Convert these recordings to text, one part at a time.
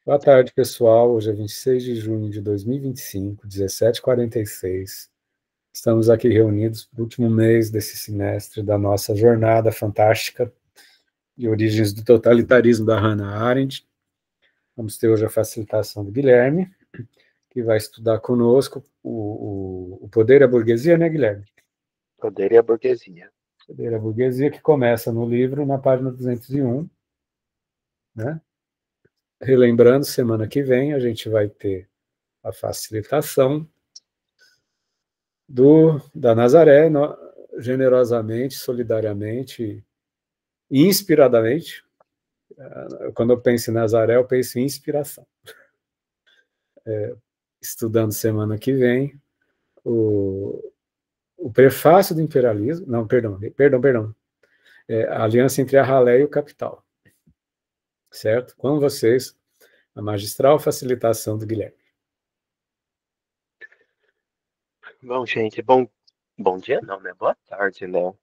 Boa tarde, pessoal. Hoje é 26 de junho de 2025, 17h46. Estamos aqui reunidos para o último mês desse semestre da nossa jornada fantástica de origens do totalitarismo da Hannah Arendt. Vamos ter hoje a facilitação do Guilherme, que vai estudar conosco o Poder e a Burguesia, né, Guilherme? Poder e a burguesia. Poder e a Burguesia, que começa no livro, na página 201, né? Relembrando, semana que vem a gente vai ter a facilitação da Nazaré, generosamente, solidariamente, inspiradamente. Quando eu penso em Nazaré, eu penso em inspiração. Estudando semana que vem o prefácio do imperialismo, não, perdão, a aliança entre a ralé e o capital, certo? Com vocês, a magistral facilitação do Guilherme. Bom, gente, bom dia não, né? Boa tarde, né?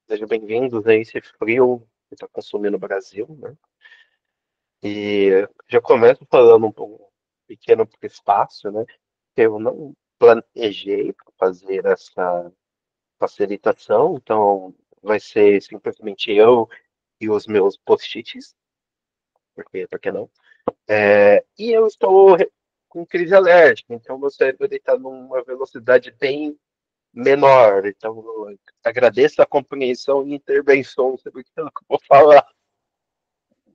Sejam bem-vindos a esse frio que está consumindo o Brasil, né? E já começo falando um pequeno prefácio, né? Que eu não planejei para fazer essa facilitação, então vai ser simplesmente eu e os meus post-its, porque por que não? E eu estou com crise alérgica, então meu cérebro está numa velocidade bem menor. Então, eu agradeço a compreensão e intervenção sobre aquilo que eu vou falar,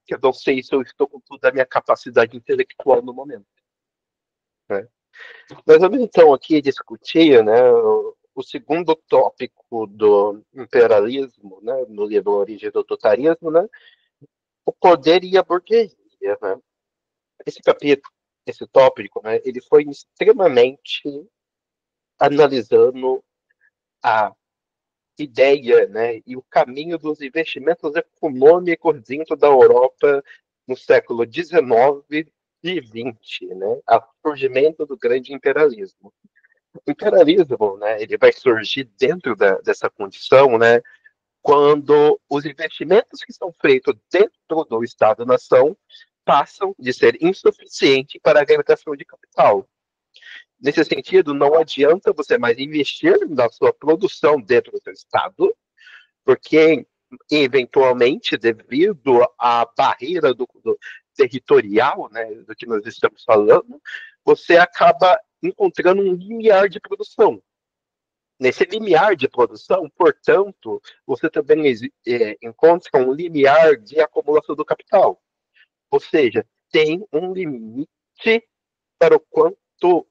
que eu não sei se eu estou com toda a minha capacidade intelectual no momento. Né? Nós vamos então aqui discutir, né, o segundo tópico do imperialismo, né, no livro Origem do Totalitarismo, né, o poder e a burguesia. Né? Esse capítulo, esse tópico, né, ele foi extremamente analisando a ideia, né, e o caminho dos investimentos econômicos dentro da Europa no século XIX e XX, né, o surgimento do grande imperialismo. O imperialismo, né, ele vai surgir dentro dessa condição, né, quando os investimentos que são feitos dentro do Estado-nação passam de ser insuficientes para a agregação de capital. Nesse sentido, não adianta você mais investir na sua produção dentro do seu Estado, porque eventualmente, devido à barreira do territorial, né, do que nós estamos falando, você acaba encontrando um limiar de produção. Nesse limiar de produção, portanto, você também encontra um limiar de acumulação do capital. Ou seja, tem um limite para o quanto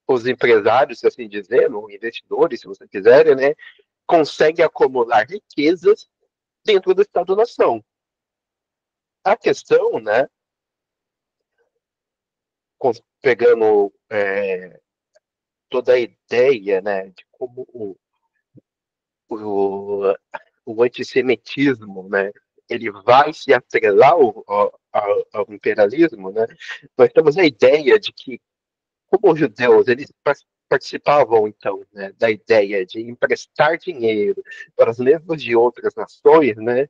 os empresários, se assim dizer, ou investidores, se você quiserem, né, conseguem acumular riquezas dentro do Estado-nação. A questão, né, pegando toda a ideia, né, de como o, o antissemitismo, né, ele vai se atrelar ao imperialismo, né, nós temos a ideia de que, como os judeus, eles participavam, então, né, da ideia de emprestar dinheiro para os mesmos de outras nações, né,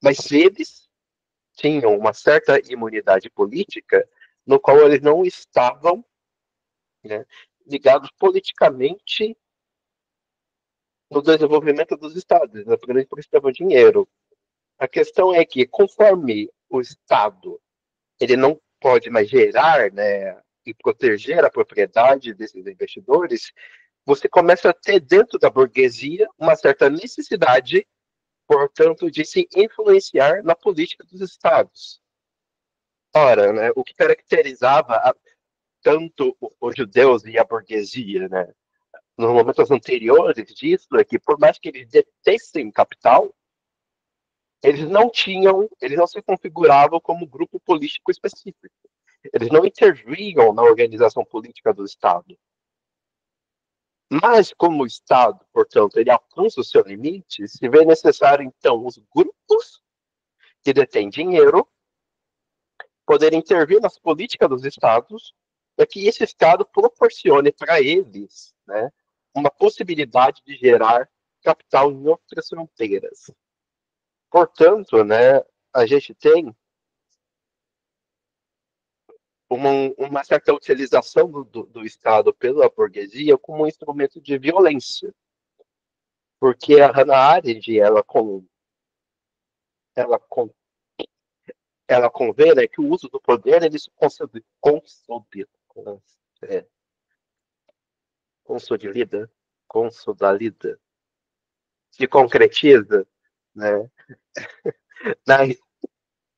mas eles tinham uma certa imunidade política no qual eles não estavam, né, ligados politicamente no desenvolvimento dos estados, né, porque eles precisavam de dinheiro. A questão é que, conforme o Estado ele não pode mais gerar, né, e proteger a propriedade desses investidores, você começa a ter dentro da burguesia uma certa necessidade, portanto, de se influenciar na política dos estados. Ora, né, o que caracterizava tanto os judeus e a burguesia, né, nos momentos anteriores disso, é que por mais que eles detessem capital, eles não se configuravam como grupo político específico. Eles não intervinham na organização política do Estado. Mas, como o Estado, portanto, ele alcança o seu limite, se vê necessário, então, os grupos que detêm dinheiro poderem intervir nas políticas dos Estados para que esse Estado proporcione para eles, né, uma possibilidade de gerar capital em outras fronteiras. Portanto, né, a gente tem uma certa utilização do Estado pela burguesia como um instrumento de violência. Porque a Hannah Arendt, ela, com, ela convê, né, que o uso do poder ele se é, consolida, consolida, se concretiza, né, na,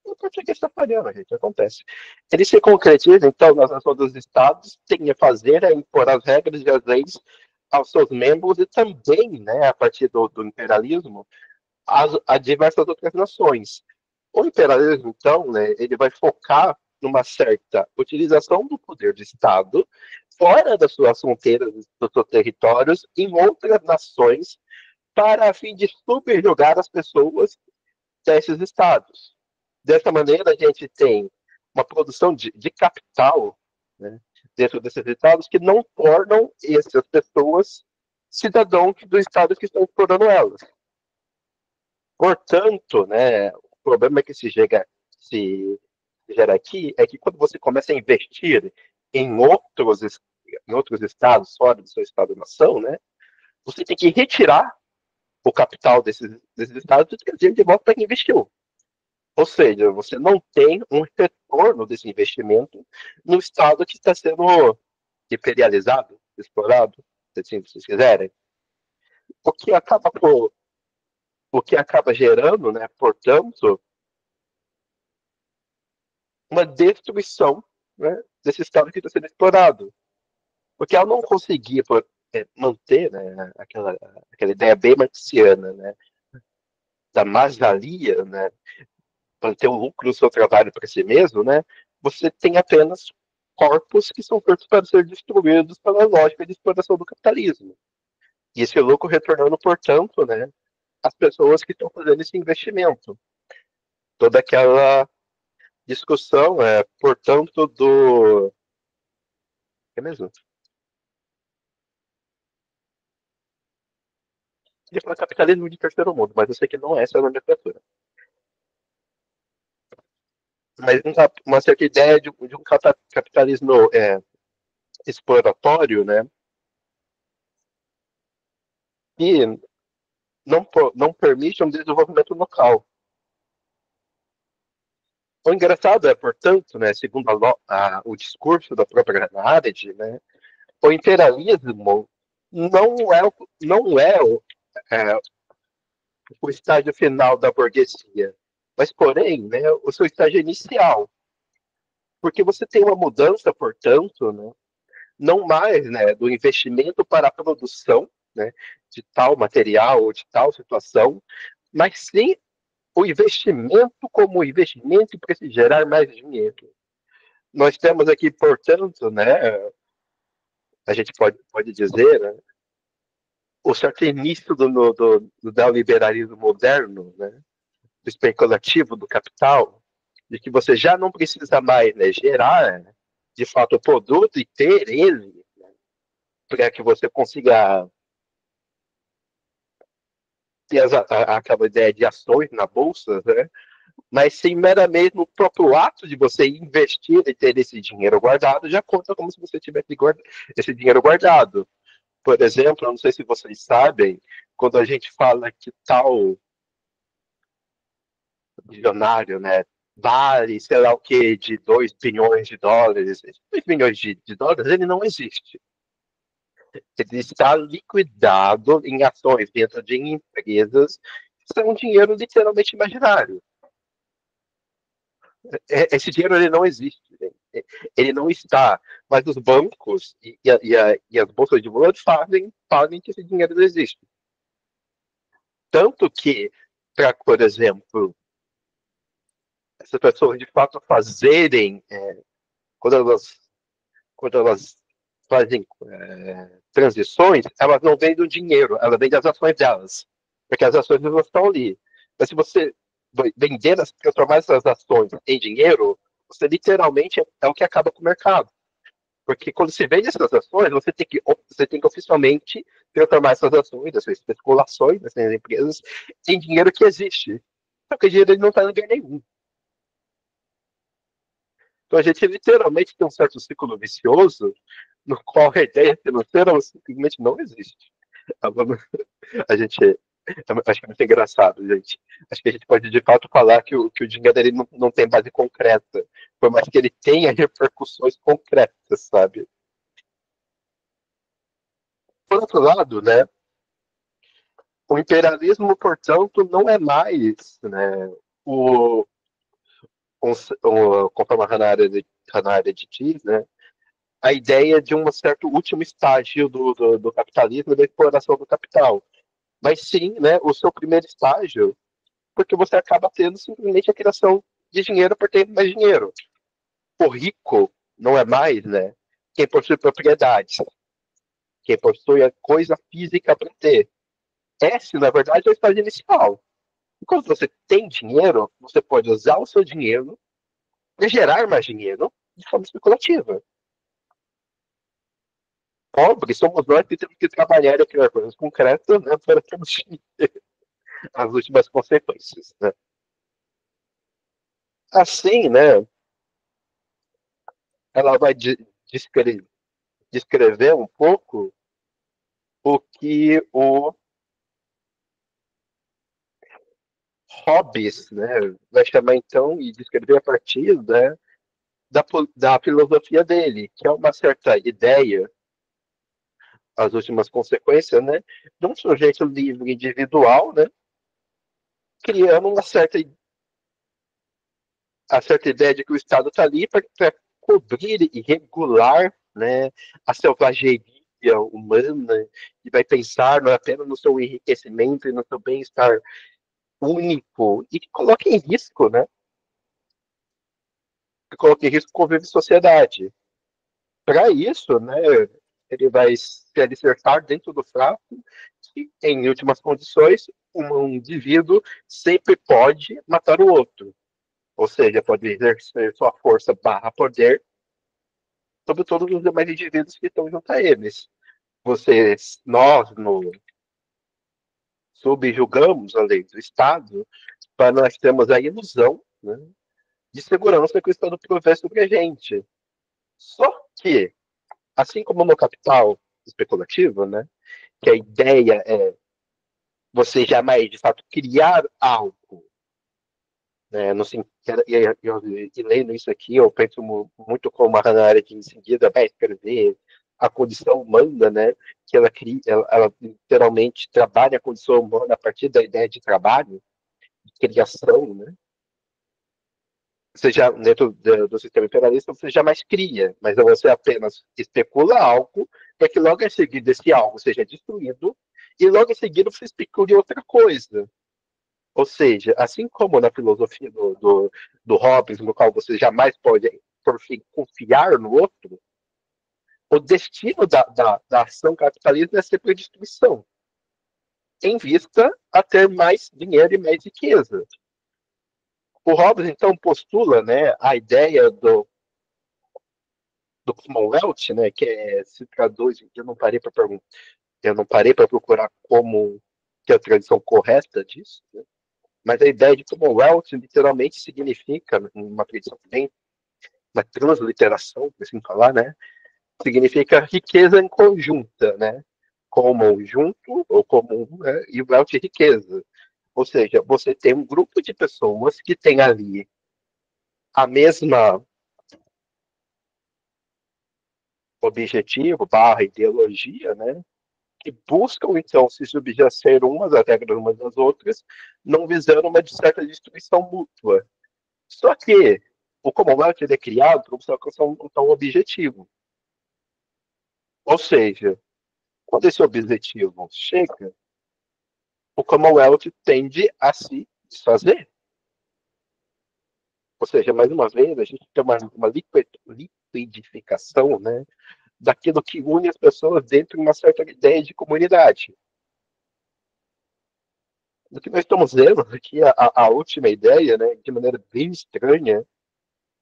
o português está falhando, gente, acontece. Ele se concretiza, então, nas ações dos estados, tem a fazer, é impor as regras e as leis aos seus membros e também, né, a partir do imperialismo, a diversas outras nações. O imperialismo, então, né, ele vai focar numa certa utilização do poder do Estado fora das suas fronteiras, dos seus territórios, em outras nações, para a fim de subjugar as pessoas desses estados. Dessa maneira, a gente tem uma produção de capital, né, dentro desses estados que não tornam essas pessoas cidadãos dos estados que estão explorando elas. Portanto, né, o problema que se gera aqui é que quando você começa a investir em outros estados fora do seu estado-nação, né, você tem que retirar o capital desses estados e trazer de volta para quem investiu. Ou seja, você não tem um retorno desse investimento no estado que está sendo imperializado, explorado, se assim vocês quiserem. O que acaba, o que acaba gerando, né, portanto, uma destruição, né, desse estado que está sendo explorado. Porque ao não conseguir manter, né, aquela ideia bem marxiana, né, da mais-valia, né, manter o lucro do seu trabalho para si mesmo, né, você tem apenas corpos que são feitos para ser destruídos pela lógica de exploração do capitalismo. E esse lucro retornando, portanto, né, às pessoas que estão fazendo esse investimento. Toda aquela discussão, portanto, do. É mesmo? Ele fala capitalismo de terceiro mundo, mas eu sei que não é essa a nomenclatura. Mas uma certa ideia de um capitalismo exploratório, né, que não permite um desenvolvimento local. O engraçado é, portanto, né, segundo o discurso da própria Hannah Arendt, né, o imperialismo não é o estágio final da burguesia, mas, porém, né, o seu estágio inicial. Porque você tem uma mudança, portanto, né, não mais, né, do investimento para a produção, né, de tal material ou de tal situação, mas sim o investimento como investimento para se gerar mais dinheiro. Nós temos aqui, portanto, né, a gente pode dizer, né, o certo início do neoliberalismo moderno, né, do especulativo do capital, de que você já não precisa mais, né, gerar, de fato, o produto e ter ele, né, para que você consiga ter aquela ideia de ações na bolsa, né, mas sim meramente o próprio ato de você investir e ter esse dinheiro guardado já conta como se você tivesse esse dinheiro guardado. Por exemplo, eu não sei se vocês sabem, quando a gente fala que tal bilionário, né, vale, sei lá o que, de 2 bilhões de dólares, 2 bilhões de dólares, ele não existe. Ele está liquidado em ações dentro de empresas que são um dinheiro literalmente imaginário. Esse dinheiro ele não existe, ele não está, mas os bancos e as bolsas de valores fazem que esse dinheiro não existe. Tanto que, para, por exemplo, essas pessoas de fato fazerem, quando elas, quando elas fazem transições, elas não vendem o dinheiro, elas vendem as ações delas, porque as ações não estão ali. Mas se você vender, transformar essas ações em dinheiro, você literalmente é o que acaba com o mercado. Porque quando você vende essas ações, você tem que oficialmente transformar essas ações, essas especulações dessas empresas, em dinheiro que existe. Só que o dinheiro ele não está em lugar nenhum. Então a gente literalmente tem um certo ciclo vicioso no qual a ideia financeira simplesmente não existe. A gente acho que é muito engraçado, gente. Acho que a gente pode de fato falar que o dinheiro ele não tem base concreta, por mais que ele tenha repercussões concretas, sabe? Por outro lado, né, o imperialismo, portanto, não é mais, né, o, conforme a Hannah Arendt diz, né, a ideia de um certo último estágio do capitalismo e da exploração do capital. Mas sim, né, o seu primeiro estágio, porque você acaba tendo simplesmente a criação de dinheiro por ter mais dinheiro. O rico não é mais, né, quem possui propriedades, quem possui a coisa física para ter. Esse, na verdade, é o estágio inicial. E quando você tem dinheiro, você pode usar o seu dinheiro para gerar mais dinheiro de forma especulativa. Pobres somos nós que temos que trabalhar e criar coisas concretas, né, para termos as últimas consequências. Né? Assim, né, ela vai descrever um pouco o que o Hobbes, né, vai chamar então e descrever a partir, né, da filosofia dele, que é uma certa ideia, as últimas consequências, né, de um sujeito livre individual, né, criando a certa ideia de que o Estado está ali para cobrir e regular, né, a selvageria humana e vai pensar não apenas no seu enriquecimento e no seu bem-estar único e que coloca em risco, né, que coloca em risco o convívio de sociedade. Para isso, né, ele vai se alicerçar dentro do fato que, em últimas condições, um indivíduo sempre pode matar o outro. Ou seja, pode exercer sua força barra poder sobre todos os demais indivíduos que estão junto a eles. Nós, no, subjugamos a lei do Estado para nós termos a ilusão, né, de segurança que o Estado provê sobre a gente. Só que, assim como no capital especulativo, né, que a ideia é você jamais, de fato, criar algo, né, no, e lendo isso aqui, eu penso muito como a Hannah Arendt em seguida vai escrever a condição humana, né, que ela cria, ela literalmente trabalha a condição humana a partir da ideia de trabalho, de criação, né, você já, dentro do sistema imperialista, você jamais cria, mas você apenas especula algo para que logo em seguida esse algo seja destruído e logo em seguida você especule outra coisa. Ou seja, assim como na filosofia do Hobbes, no qual você jamais pode, por fim, confiar no outro, o destino da ação capitalista é sempre a destruição, em vista a ter mais dinheiro e mais riqueza. O Hobbes, então, postula, né, a ideia do Commonwealth, né, que se traduz, eu não parei para procurar como que é a tradução correta disso, né, mas a ideia de Commonwealth literalmente significa, uma tradição bem, uma transliteração, por assim falar, né, significa riqueza em conjunta, né, como junto ou comum, né, e wealth riqueza. Ou seja, você tem um grupo de pessoas que tem ali a mesma objetivo, barra ideologia, né, que buscam, então, se subjacer umas às regras umas das outras, não visando uma certa destruição mútua. Só que o Commonwealth ele é criado para você alcançar um tal objetivo. Ou seja, quando esse objetivo chega, o Commonwealth tende a se desfazer. Ou seja, mais uma vez, a gente tem uma liquidificação, né, daquilo que une as pessoas dentro de uma certa ideia de comunidade. Do que nós estamos vendo aqui, a última ideia, né, de maneira bem estranha,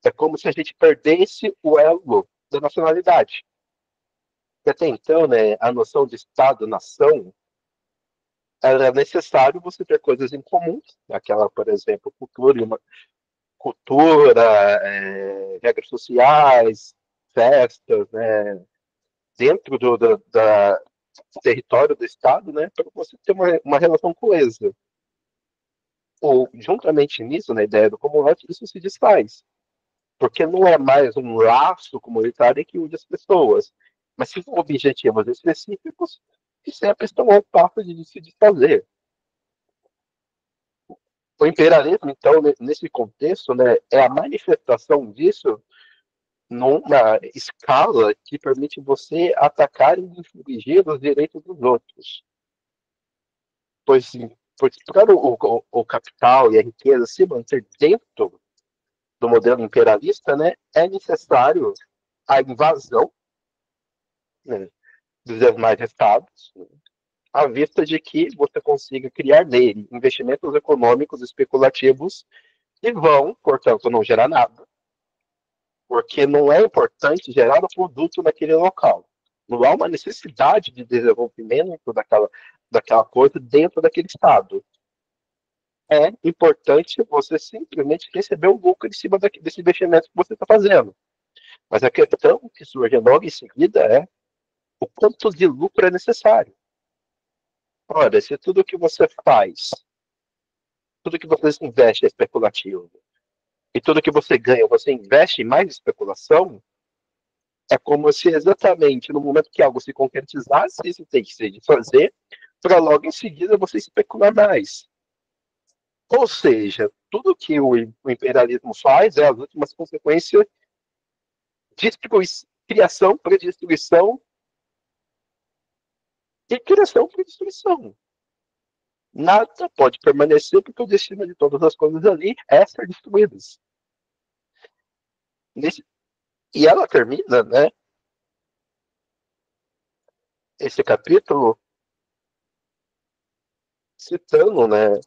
é como se a gente perdesse o elo da nacionalidade. E até então, né, a noção de Estado-nação era necessário você ter coisas em comum, aquela, por exemplo, cultura, regras sociais, festas, né, dentro do território do Estado, né, para você ter uma relação coesa. Ou, juntamente nisso, na ideia do Commonwealth, isso se desfaz. Porque não é mais um laço comunitário que une as pessoas, mas sim com objetivos específicos que sempre estão ao passo de se desfazer. O imperialismo, então, nesse contexto, né, é a manifestação disso numa escala que permite você atacar e infringir os direitos dos outros. Pois, porque para o capital e a riqueza se manter dentro do modelo imperialista, né, é necessário a invasão, né, dos demais estados, né, à vista de que você consiga criar nele investimentos econômicos especulativos que vão, portanto, não gerar nada, porque não é importante gerar o produto naquele local. Não há uma necessidade de desenvolvimento daquela coisa dentro daquele estado. É importante você simplesmente receber o lucro em cima desse investimento que você está fazendo. Mas a questão que surge logo em seguida é o quanto de lucro é necessário. Ora, se tudo que você faz, tudo que você investe é especulativo, e tudo que você ganha você investe em mais especulação, é como se exatamente no momento que algo se concretizasse, isso tem que ser de fazer, para logo em seguida você especular mais. Ou seja, tudo que o imperialismo faz é as últimas consequências de criação para destruição e criação para destruição. Nada pode permanecer porque o destino de todas as coisas ali é ser destruídas. E ela termina, né, esse capítulo citando, né,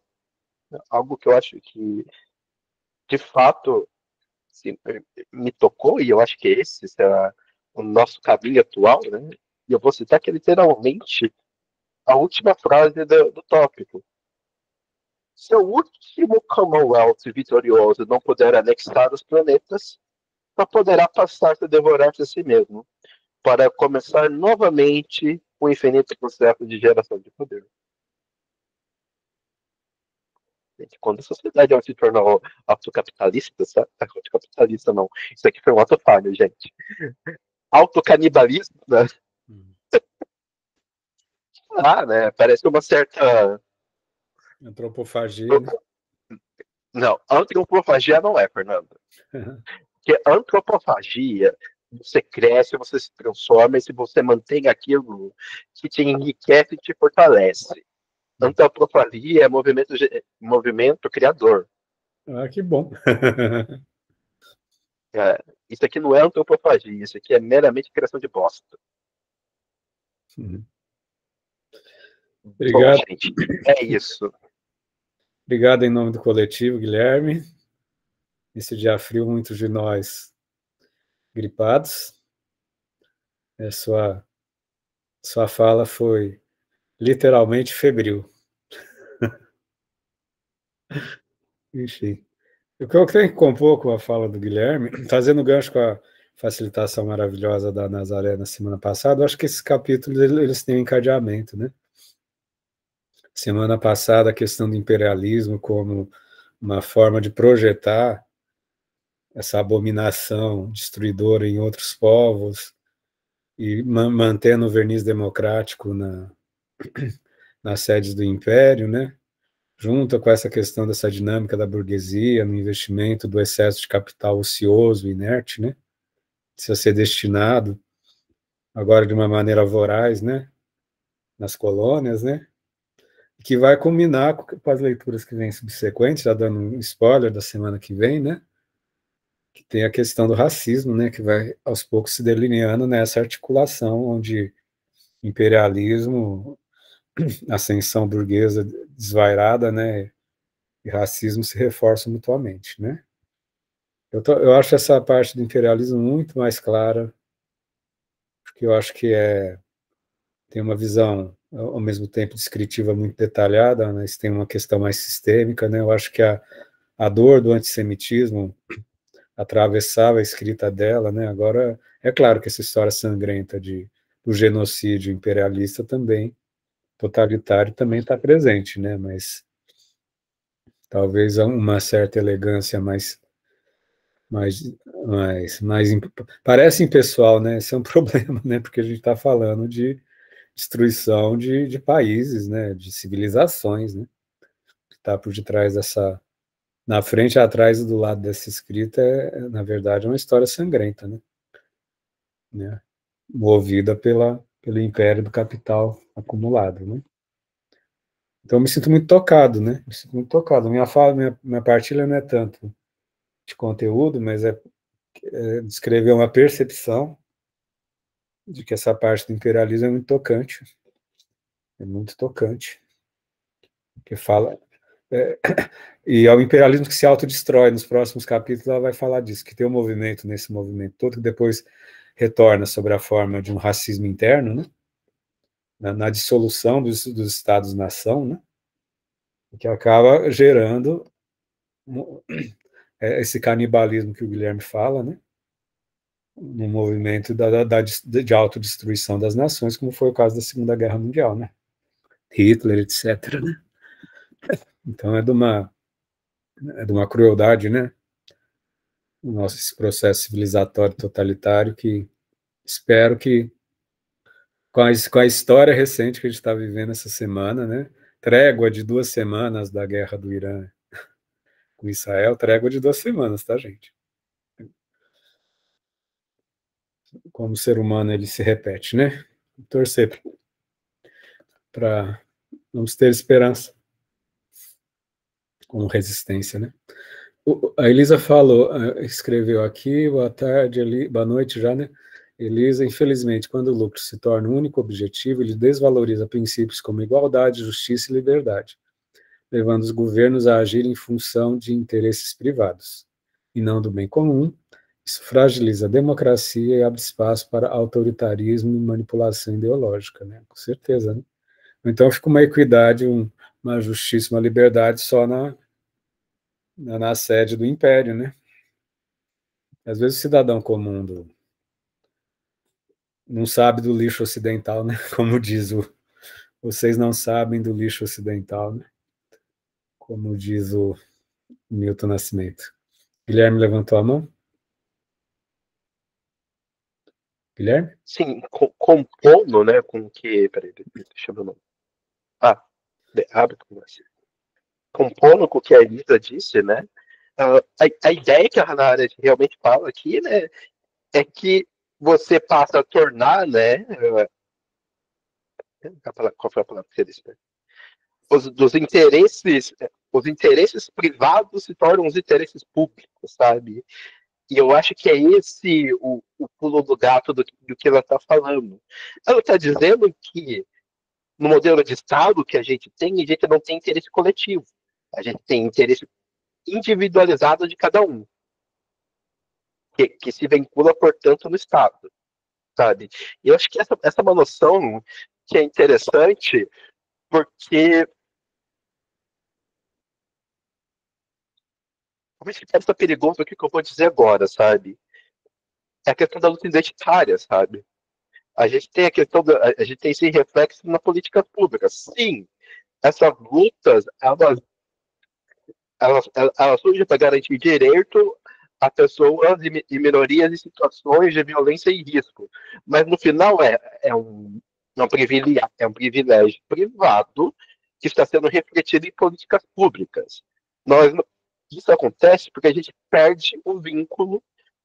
algo que eu acho que, de fato, assim, me tocou, e eu acho que esse será o nosso caminho atual, né? E eu vou citar que literalmente a última frase do tópico. Se o último Commonwealth vitorioso não puder anexar os planetas, só poderá passar-se a devorar-se a si mesmo, para começar novamente o infinito processo de geração de poder. Quando a sociedade se tornou autocapitalista, sabe? Autocapitalista não. Isso aqui foi um autofalho, gente. Autocanibalismo, né? Ah, né? Parece uma certa. Antropofagia, né? Não, antropofagia não é, Fernando. Porque antropofagia, você cresce, você se transforma, e se você mantém aquilo que te enriquece e te fortalece. Antropofagia é movimento criador. Ah, que bom. É, isso aqui não é antropofagia, isso aqui é meramente criação de bosta. Bom, Obrigado. gente, é isso. Obrigado em nome do coletivo, Guilherme. Esse dia frio, muitos de nós gripados. Sua fala foi literalmente febril. Enfim. O que eu tenho que compor com a fala do Guilherme, fazendo gancho com a facilitação maravilhosa da Nazaré na semana passada, eu acho que esses capítulos eles têm um encadeamento, né? Semana passada, a questão do imperialismo como uma forma de projetar essa abominação destruidora em outros povos e mantendo o verniz democrático nas sedes do império, né? Junto com essa questão dessa dinâmica da burguesia no investimento do excesso de capital ocioso, inerte, né? Precisa ser destinado agora de uma maneira voraz, né? Nas colônias, né? Que vai culminar com as leituras que vêm subsequentes, já dando um spoiler da semana que vem, né? Que tem a questão do racismo, né? Que vai aos poucos se delineando nessa articulação onde imperialismo, ascensão burguesa desvairada, né? E racismo se reforçam mutuamente, né? Eu acho essa parte do imperialismo muito mais clara, porque eu acho que tem uma visão, ao mesmo tempo, descritiva muito detalhada, mas tem uma questão mais sistêmica, né? Eu acho que a dor do antissemitismo, atravessava a escrita dela, né? Agora, é claro que essa história sangrenta do genocídio imperialista também, totalitário, também está presente, né? Mas talvez uma certa elegância mais, mais parece impessoal, né? Esse é um problema, né? Porque a gente está falando de destruição de países, né? De civilizações, né? Que está por detrás dessa, na frente e atrás do lado dessa escrita na verdade, uma história sangrenta, né? Movida pelo império do capital acumulado, né? Então, eu me sinto muito tocado, né? Me sinto muito tocado. Minha fala, minha partilha não é tanto de conteúdo, mas é descrever uma percepção de que essa parte do imperialismo é muito tocante, que fala é, e é o imperialismo que se autodestrói. Nos próximos capítulos ela vai falar disso, que tem um movimento nesse movimento todo que depois retorna sobre a forma de um racismo interno, né? Na dissolução dos estados-nação, né? Que acaba gerando esse canibalismo que o Guilherme fala, né? No movimento de autodestruição das nações, como foi o caso da Segunda Guerra Mundial, né? Hitler, etc. Né? Então é de uma crueldade, né? Nosso esse processo civilizatório totalitário que espero que com a história recente que a gente está vivendo essa semana, né? Trégua de 2 semanas da guerra do Irã com Israel, trégua de 2 semanas, tá, gente? Como ser humano ele se repete, né? Torcer para vamos ter esperança como resistência, né? A Elisa falou, escreveu aqui, boa tarde, boa noite já, né? Elisa, infelizmente, quando o lucro se torna o único objetivo, ele desvaloriza princípios como igualdade, justiça e liberdade, levando os governos a agir em função de interesses privados e não do bem comum. Isso fragiliza a democracia e abre espaço para autoritarismo e manipulação ideológica, né? Com certeza, né? Então fica uma equidade, uma justiça, uma liberdade só na sede do império, né? Às vezes o cidadão comum não sabe do lixo ocidental, né? Como diz vocês não sabem do lixo ocidental, né? Como diz o Milton Nascimento. Guilherme levantou a mão? Guilherme? Sim, compondo, né, com que... Peraí, deixa eu ver o nome. Ah, The Habit, compondo com o que a Elisa disse, né, a ideia que a Hannah Arendt realmente fala aqui, né, é que você passa a tornar, né, qual foi a palavra que você disse? Os interesses privados se tornam os interesses públicos, sabe? E eu acho que é esse o pulo do gato do que ela está falando. Ela está dizendo que no modelo de Estado que a gente não tem interesse coletivo. A gente tem interesse individualizado de cada um, que se vincula, portanto, no Estado, sabe? E eu acho que essa é uma noção que é interessante, porque como isso pode ser perigoso o que eu vou dizer agora, sabe? É a questão da luta identitária, sabe? A gente tem a questão a gente tem esse reflexo na política pública. Sim, essas lutas, elas surgem para garantir direito a pessoas e minorias em situações de violência e risco. Mas no final é um privilégio privado que está sendo refletido em políticas públicas. Nós, isso acontece porque a gente perde o vínculo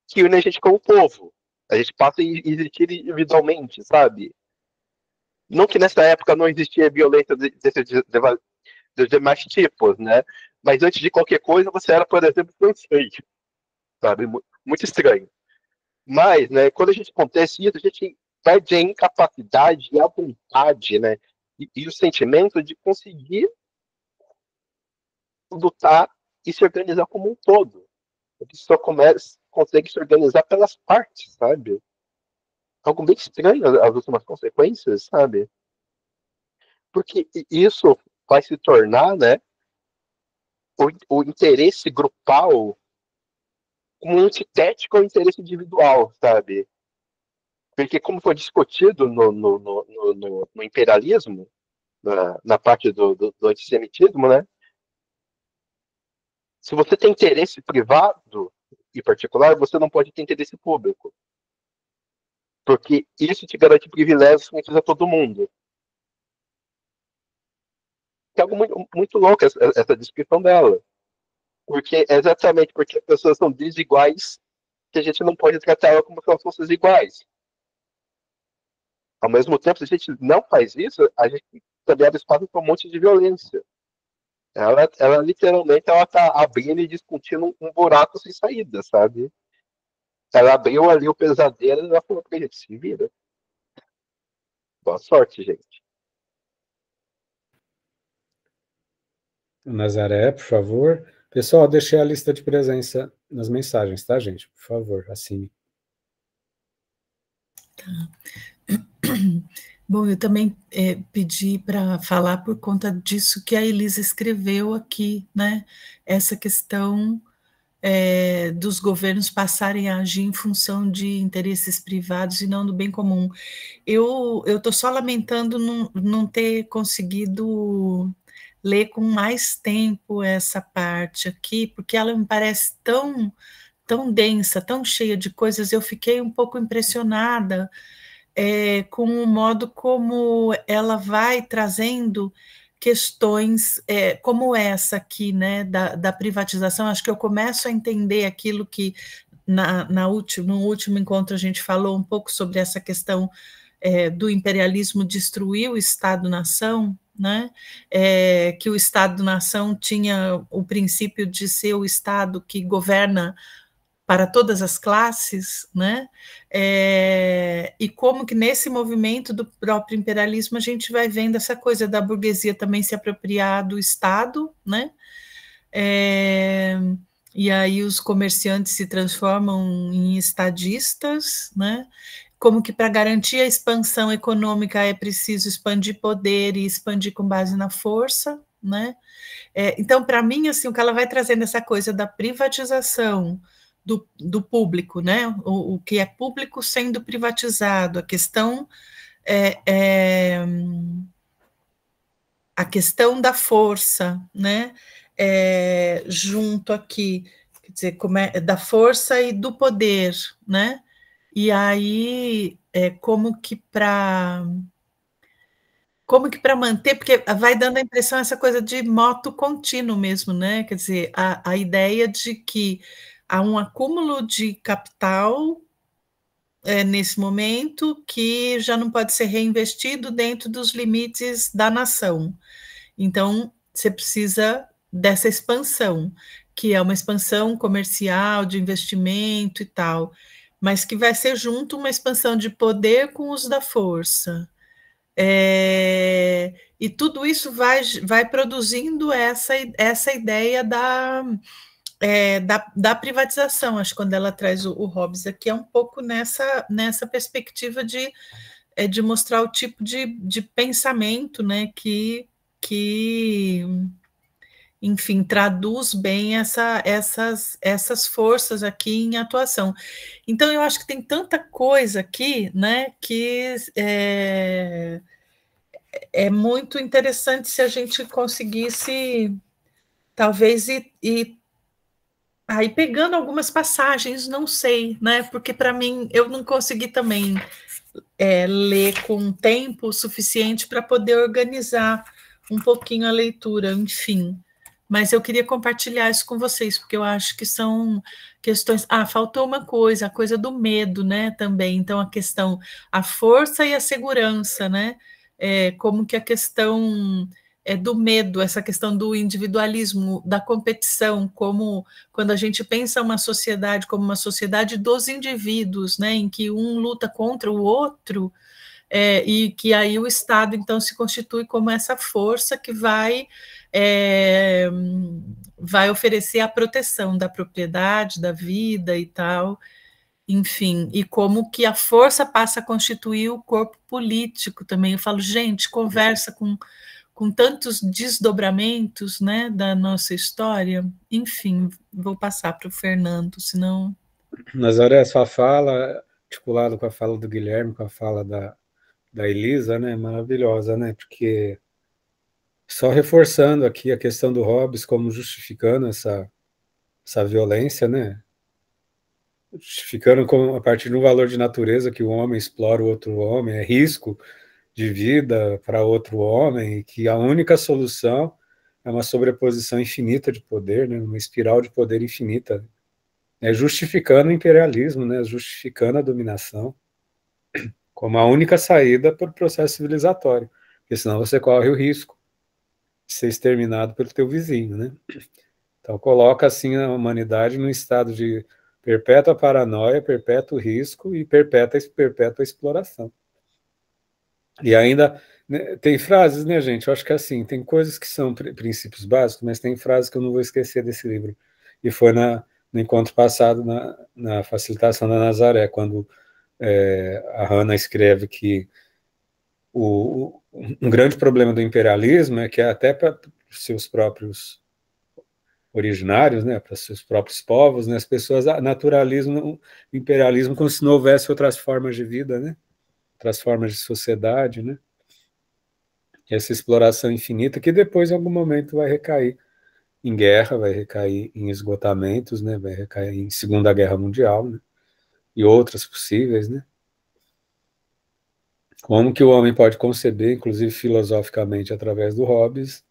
que une a gente com o povo. A gente passa a existir individualmente, sabe? Não que nessa época não existia violência dos demais tipos, né? Mas antes de qualquer coisa, você era, por exemplo, francês, sabe? Muito estranho. Mas, né, quando a gente acontece isso, a gente perde a incapacidade e a vontade, né? E o sentimento de conseguir lutar e se organizar como um todo. A gente só consegue se organizar pelas partes, sabe? Algo bem estranho as últimas consequências, sabe? Porque isso vai se tornar, né, o interesse grupal como antitético ao interesse individual, sabe? Porque, como foi discutido no imperialismo, na parte do antissemitismo, né? Se você tem interesse privado e particular, você não pode ter interesse público. Porque isso te garante privilégios que a todo mundo. É algo muito, muito louco essa descrição dela. Porque é exatamente porque as pessoas são desiguais que a gente não pode tratar ela como se elas fossem iguais. Ao mesmo tempo, se a gente não faz isso, a gente também abre espaço para um monte de violência. Ela literalmente ela tá abrindo e discutindo um buraco sem saída, sabe? Ela abriu ali o pesadelo e ela falou pra gente, se vira. Boa sorte, gente. Nazaré, por favor. Pessoal, deixei a lista de presença nas mensagens, tá, gente? Por favor, assine. Tá. Bom, eu também pedi para falar por conta disso que a Elisa escreveu aqui, né? Essa questão dos governos passarem a agir em função de interesses privados e não do bem comum. Eu estou só lamentando não ter conseguido ler com mais tempo essa parte aqui, porque ela me parece tão densa, tão cheia de coisas, eu fiquei um pouco impressionada com o modo como ela vai trazendo questões como essa aqui, né, da privatização. Acho que eu começo a entender aquilo que no último encontro a gente falou um pouco sobre essa questão do imperialismo destruir o Estado-nação, né? Que o Estado-nação tinha o princípio de ser o Estado que governa para todas as classes, né? E como que nesse movimento do próprio imperialismo a gente vai vendo essa coisa da burguesia também se apropriar do Estado, né? E aí os comerciantes se transformam em estadistas, né? Como que para garantir a expansão econômica é preciso expandir poder e expandir com base na força, né? Então, para mim, assim, o que ela vai trazendo essa coisa da privatização do público, né? O que é público sendo privatizado, a questão da força, né? Junto aqui, quer dizer, da força e do poder, né? E aí, como que para manter, porque vai dando a impressão essa coisa de moto contínuo mesmo, né? Quer dizer, a ideia de que há um acúmulo de capital nesse momento que já não pode ser reinvestido dentro dos limites da nação. Então, você precisa dessa expansão, que é uma expansão comercial, de investimento e tal, mas que vai ser junto uma expansão de poder com o uso da força. E tudo isso vai produzindo essa ideia da privatização. Acho que quando ela traz o Hobbes aqui é um pouco nessa perspectiva de mostrar o tipo de pensamento, né, que enfim, traduz bem essas forças aqui em atuação. Então, eu acho que tem tanta coisa aqui, né, que é muito interessante se a gente conseguisse, talvez, ir aí pegando algumas passagens, não sei, né, porque para mim, eu não consegui também ler com tempo suficiente para poder organizar um pouquinho a leitura, enfim. Mas eu queria compartilhar isso com vocês, porque eu acho que são questões. Faltou uma coisa, a coisa do medo, né? Também. Então, a força e a segurança, né? Como que a questão do medo, essa questão do individualismo, da competição, como quando a gente pensa uma sociedade como uma sociedade dos indivíduos, né? Em que um luta contra o outro. E que aí o Estado, então, se constitui como essa força que vai oferecer a proteção da propriedade, da vida e tal, enfim, e como que a força passa a constituir o corpo político também. Eu falo, gente, conversa com tantos desdobramentos, né, da nossa história. Enfim, vou passar para o Fernando, senão... Nazaré, sua fala, articulado com a fala do Guilherme, com a fala da Elisa, né, maravilhosa, né, porque só reforçando aqui a questão do Hobbes como justificando essa violência, né, justificando a partir de um valor de natureza que o homem explora o outro homem, é risco de vida para outro homem, e que a única solução é uma sobreposição infinita de poder, né, uma espiral de poder infinita, justificando o imperialismo, né, justificando a dominação como a única saída para o processo civilizatório, porque senão você corre o risco de ser exterminado pelo teu vizinho, né? Então coloca assim a humanidade num estado de perpétua paranoia, perpétuo risco e perpétua exploração. E ainda, né, tem frases, né, gente? Eu acho que assim, tem coisas que são princípios básicos, mas tem frases que eu não vou esquecer desse livro. E foi no encontro passado, na facilitação da Nazaré, quando a Hannah escreve que um grande problema do imperialismo é que até para seus próprios originários, né, para seus próprios povos, né, as pessoas naturalizam o imperialismo como se não houvesse outras formas de vida, né, outras formas de sociedade, né, essa exploração infinita que depois, em algum momento, vai recair em guerra, vai recair em esgotamentos, né, vai recair em Segunda Guerra Mundial, né, e outras possíveis, né. Como que o homem pode conceber, inclusive filosoficamente, através do Hobbes,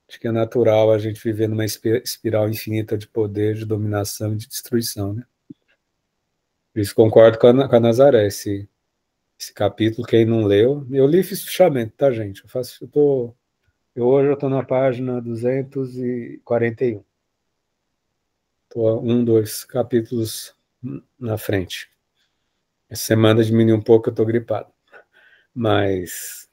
de que é natural a gente viver numa espiral infinita de poder, de dominação e de destruição, né? Por isso concordo com a Nazaré, esse capítulo, quem não leu, eu li e fiz fechamento, tá, gente? Hoje eu estou na página 241. Estou dois capítulos na frente. Essa semana diminuiu um pouco, eu estou gripado. Mas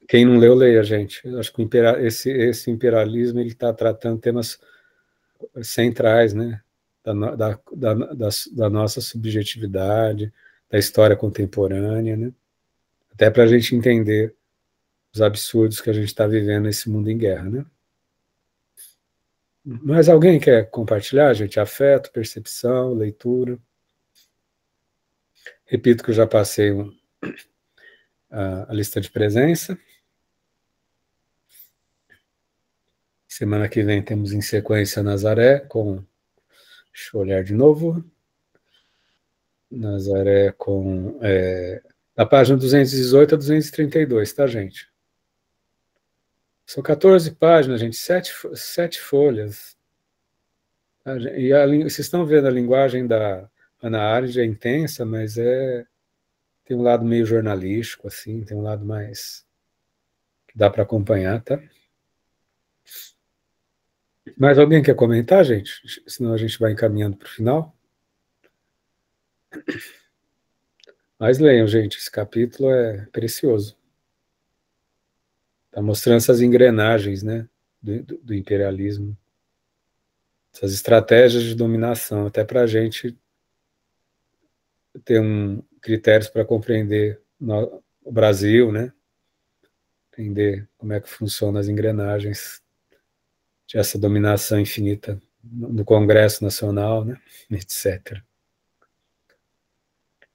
quem não leu, leia, gente. Eu acho que esse imperialismo ele está tratando temas centrais, né? Da nossa subjetividade, da história contemporânea, né? Até para a gente entender os absurdos que a gente está vivendo nesse mundo em guerra, né? Mas alguém quer compartilhar, gente? Afeto, percepção, leitura. Repito que eu já passei a lista de presença. Semana que vem temos em sequência Nazaré com... Deixa eu olhar de novo. Nazaré com... da página 218 a 232, tá, gente? São 14 páginas, gente, 7 folhas. E vocês estão vendo a linguagem da Hannah Arendt é intensa, mas tem um lado meio jornalístico, assim, tem um lado mais que dá para acompanhar, tá? Mais alguém quer comentar, gente? Senão a gente vai encaminhando para o final. Mas leiam, gente, esse capítulo é precioso. Está mostrando essas engrenagens, né, do imperialismo, essas estratégias de dominação, até para a gente ter critérios para compreender o Brasil, né, entender como é que funcionam as engrenagens de essa dominação infinita no Congresso Nacional, né, etc.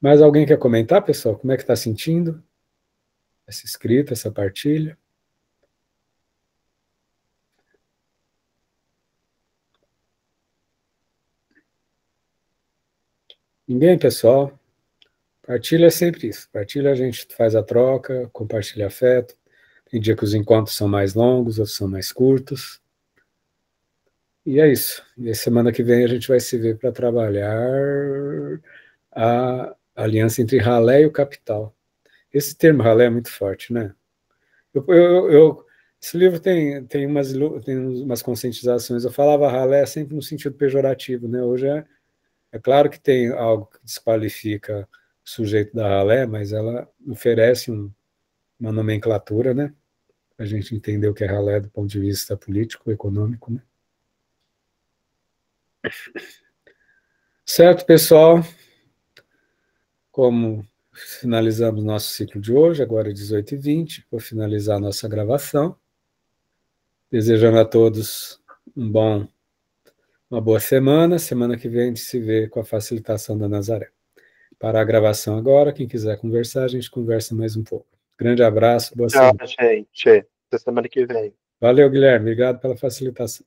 Mais alguém quer comentar, pessoal? Como é que está sentindo essa escrita, essa partilha? Ninguém, pessoal? Partilha é sempre isso. Partilha, a gente faz a troca, compartilha afeto. Tem dia que os encontros são mais longos, outros são mais curtos. E é isso. E a semana que vem a gente vai se ver para trabalhar a aliança entre ralé e o capital. Esse termo ralé é muito forte, né? Esse livro tem umas conscientizações. Eu falava ralé sempre no sentido pejorativo, né? Hoje é claro que tem algo que desqualifica o sujeito da ralé, mas ela oferece uma nomenclatura, né? Para a gente entender o que é ralé do ponto de vista político, econômico, né? Certo, pessoal? Como finalizamos nosso ciclo de hoje, agora é 18h20, vou finalizar a nossa gravação. Desejando a todos uma boa semana. Semana que vem a gente se vê com a facilitação da Nazaré. Para a gravação agora, quem quiser conversar, a gente conversa mais um pouco. Grande abraço, boa semana. Tchau, gente. Até semana que vem. Valeu, Guilherme. Obrigado pela facilitação.